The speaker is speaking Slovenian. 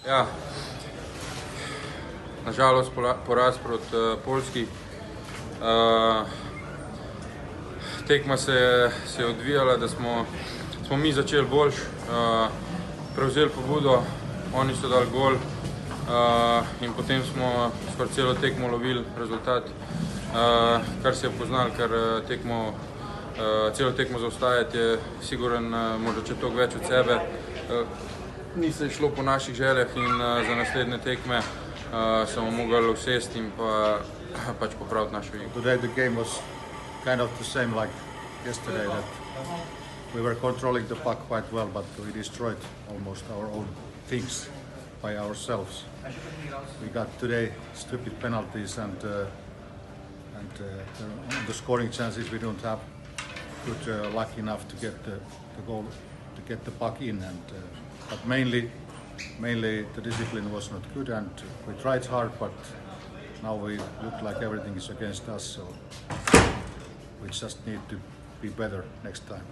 Ja, nažalost poraz proti Poljski. Tekma se je odvijala, da smo mi začeli boljš, prevzeli pobudo, oni so dali gol in potem smo skoraj celo tekmo lovili rezultat, kar se je poznalo, ker celo tekmo zaostajati je siguren, možda če toliko več od sebe. Ni se šlo po naših željah in za naslednje tekme smo mogli usesti in pač popraviti našo igro. Today the game was kind of the same like yesterday, that we were controlling the puck quite well, but we destroyed almost our own things by ourselves. We got today stupid penalties and the scoring chances we don't have good luck enough to get the goal, to get the puck in, but mainly the discipline was not good, and we tried hard, but now we look like everything is against us, so we just need to be better next time.